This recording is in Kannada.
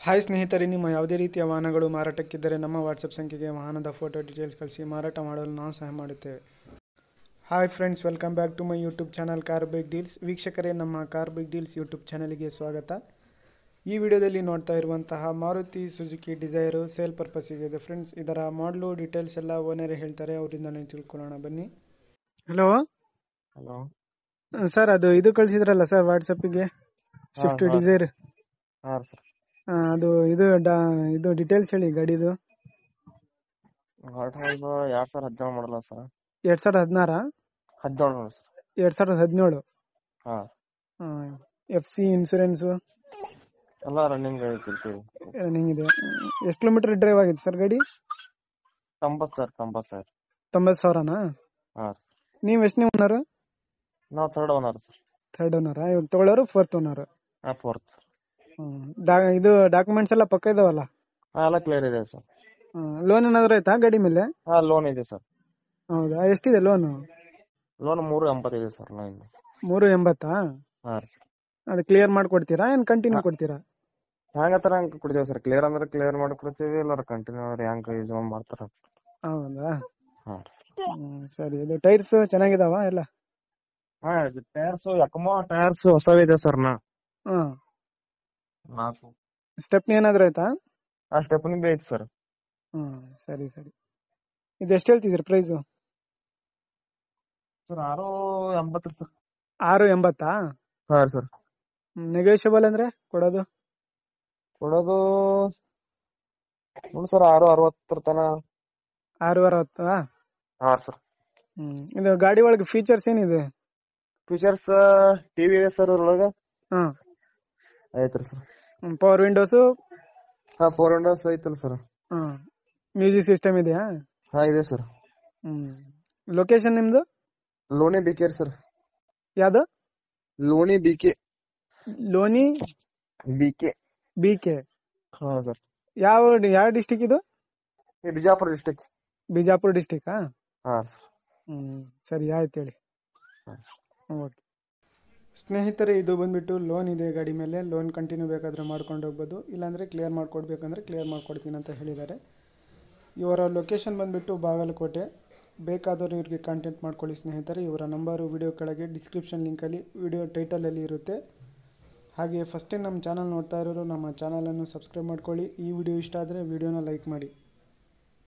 ಹಾಯ್ ಸ್ನೇಹಿತರೆ, ನಿಮ್ಮ ಯಾವುದೇ ರೀತಿಯ ವಾಹನಗಳು ಮಾರಾಟಕ್ಕಿದ್ದರೆ ನಮ್ಮ ವಾಟ್ಸಪ್ ಸಂಖ್ಯೆಗೆ ವಾಹನದ ಫೋಟೋ ಡೀಟೇಲ್ಸ್ ಕಳಿಸಿ ಮಾರಾಟ ಮಾಡಲು ನಾವು ಸಹಾಯ ಮಾಡುತ್ತೇವೆ. Hi friends, welcome back to my YouTube channel car bike deals. ವೀಕ್ಷಕರೇ, ನಮ್ಮ ಕಾರ್ ಬೈಕ್ ಡೀಲ್ಸ್ ಯೂಟ್ಯೂಬ್ ಚಾನಲ್ಗೆ ಸ್ವಾಗತ. ಈ ವಿಡಿಯೋದಲ್ಲಿ ನೋಡ್ತಾ ಇರುವಂತಹ ಮಾರುತಿ ಸುಜುಕಿ ಡಿಸೈರು ಸೇಲ್ ಪರ್ಪಸ್ಸಿಗೆ ಇದೆ ಫ್ರೆಂಡ್ಸ್. ಇದರ ಮಾಡಲು ಡೀಟೇಲ್ಸ್ ಎಲ್ಲ ಓನರೇ ಹೇಳ್ತಾರೆ, ಅವರಿಂದನೇ ತಿಳ್ಕೊಳ್ಳೋಣ ಬನ್ನಿ. ಹಲೋ ಹಲೋ ಸರ್, ಅದು ಇದು ಕಳಿಸಿದ್ರಲ್ಲ ಸರ್ ವಾಟ್ಸಪ್ಪಿಗೆ, ಸ್ವಿಫ್ಟ್ ಡಿಸೈರ್. ಹಾಂ ಸರ್. ಅದು ಇದು ಡೀಟೇಲ್ಸ್ ಹೇಳಿ ಗಾಡಿದು. 2017 ಮಾಡಲ್ಲ ಸರ್. 2016 17 ನೋಡಿ ಸರ್. 2017. ಹಾಂ. FC ಇನ್ಸೂರೆನ್ಸು ಎಲ್ಲ ರನ್ನಿಂಗ್ ಐತಿ. ರನ್ನಿಂಗ್ ಇದೆ. ಎಷ್ಟು ಕಿಲೋಮೀಟರ್ ಡ್ರೈವ್ ಆಗಿದೆ ಸರ್ ಗಾಡಿ? 90,000. 90,000ನಾ? ಹಾಂ. ನೀವು ಎಷ್ಟನೇ ಓನರ್? ನಾವು third owner sir. Third owner. ಇವಾಗ ತಗೊಳ್ಳೋರು ಫೋರ್ತ್ ಓನರ್? ಹಾಂ, ಫೋರ್ತ್. ಇದು ಡಾಕ್ಯುಮೆಂಟ್ಸ್ ಎಲ್ಲ ಪಕ್ಕ ಇದಾವಲ್ಲ? ಹಾಂ, ಎಲ್ಲ ಕ್ಲಿಯರ್ ಇದೆ ಸರ್. ಲೋನ್ ಏನಾದ್ರು ಆಯ್ತಾ ಗಾಡಿ ಮೇಲೆ? ಹಾಂ, ಲೋನ್ ಇದೆ ಸರ್. ಹೌದಾ, ಎಷ್ಟಿದೆ ಲೋನು? ಲೋನ್ 380 ಇದೆ ಸರ್. ಲೋನ್ 380? ಹಾಂ ರೀ. ಅದು ಕ್ಲಿಯರ್ ಮಾಡ್ಕೊಡ್ತೀರಾ ಏನು ಕಂಟಿನ್ಯೂ ಕೊಡ್ತೀರಾ? ಹಂಗೆ ಕೊಡ್ತೀವಿ ಸರ್. ಕ್ಲಿಯರ್ ಅಂದ್ರೆ ಕ್ಲಿಯರ್ ಮಾಡಿ ಕೊಡ್ತೀವಿ, ಇಲ್ಲ ಕಂಟಿನ್ಯೂ ಅವ್ರು ಹೆಂಗೆ ಯೂಸ್ ಮಾಡ್ತಾರೆ. ಹೌದಾ? ಹಾಂ. ಸರಿ. ಇದು ಟೈರ್ಸ್ ಚೆನ್ನಾಗಿದಾವ ಎಲ್ಲ? ಹಾಂ, ಇದು ಟೈರ್ಸ್ ಯಕಮೋ ಟೈರ್ಸ್ ಹೊಸವಿದೆ ಸರ್. ಹಾಂ. 4 ಸ್ಟೆಪ್ನಿ ಏನಾದ್ರು ಆಯ್ತಾ? ಆ ಸ್ಟೆಪ್ನಿ ಬೇಕು ಸರ್. ಸರಿ. ಇದು ಎಷ್ಟು ಹೇಳ್ತಿದ್ದೀರಿ ಪ್ರೈಸು? Sir 680 sir. 680? ಹಾಂ ಸರ್. ನೆಗೋಷಿಯಬಲ್ ಅಂದ್ರೆ ಕೊಡೋದು ನೋಡಿ ಸರ್, 660 ತನ. 660? ಹಾಂ ಸರ್. ಇದು ಗಾಡಿ ಒಳಗೆ ಫೀಚರ್ಸ್ ಏನಿದೆ? ಫೀಚರ್ಸ್ ಟಿವಿ ಇದೆ ಸರ್ ಅದ್ರೊಳಗೆ. ಹಾಂ. ಐತ್ರಿ ಸರ್. Power windows? ಹಾಂ, 4 ವಿಂಡೋಸ್ ಐತಲ್ಲ ಸರ್. ಮ್ಯೂಸಿಕ್ ಸಿಸ್ಟಮ್ ಇದೆಯಾ? ಹಾಂ, ಇದೆ ಸರ್. ಲೊಕೇಶನ್ ನಿಮ್ದು? ಲೋನಿ ಬಿಕೆ ಸರ್. ಯಾವ್ದು? ಲೋನಿ ಬಿಕೆ. ಲೋನಿ ಬಿಕೆ? ಹಾಂ ಸರ್. ಯಾವ ಡಿಸ್ಟಿಕ್ ಇದು? ಬಿಜಾಪುರ ಡಿಸ್ಟಿಕ್. ಬಿಜಾಪುರ ಡಿಸ್ಟಿಕ್? ಹಾಂ ಸರ್. ಸರಿ, ಆಯ್ತು ಹೇಳಿ. ಓಕೆ ಸ್ನೇಹಿತರೆ, ಇದು ಬಂದ್ಬಿಟ್ಟು ಲೋನ್ ಇದೆ ಗಾಡಿ ಮೇಲೆ. ಲೋನ್ ಕಂಟಿನ್ಯೂ ಬೇಕಾದರೆ ಮಾಡ್ಕೊಂಡು ಹೋಗ್ಬೋದು, ಇಲ್ಲಾಂದರೆ ಕ್ಲಿಯರ್ ಮಾಡಿಕೊಡ್ಬೇಕಂದ್ರೆ ಕ್ಲಿಯರ್ ಮಾಡ್ಕೊಡ್ತೀನಿ ಅಂತ ಹೇಳಿದ್ದಾರೆ. ಇವರ ಲೊಕೇಶನ್ ಬಂದ್ಬಿಟ್ಟು ಬಾಗಲಕೋಟೆ. ಬೇಕಾದವರು ಇವ್ರಿಗೆ ಕಾಂಟ್ಯಾಕ್ಟ್ ಮಾಡ್ಕೊಳ್ಳಿ ಸ್ನೇಹಿತರೆ. ಇವರ ನಂಬರು ವಿಡಿಯೋ ಕೆಳಗೆ ಡಿಸ್ಕ್ರಿಪ್ಷನ್ ಲಿಂಕಲ್ಲಿ, ವಿಡಿಯೋ ಟೈಟಲಲ್ಲಿ ಇರುತ್ತೆ. ಹಾಗೆ ಫಸ್ಟ್ ಟೈಮ್ ನಮ್ಮ ಚಾನಲ್ ನೋಡ್ತಾ ಇರೋರು ನಮ್ಮ ಚಾನಲನ್ನು ಸಬ್ಸ್ಕ್ರೈಬ್ ಮಾಡ್ಕೊಳ್ಳಿ. ಈ ವಿಡಿಯೋ ಇಷ್ಟ ಆದರೆ ವಿಡಿಯೋನ ಲೈಕ್ ಮಾಡಿ.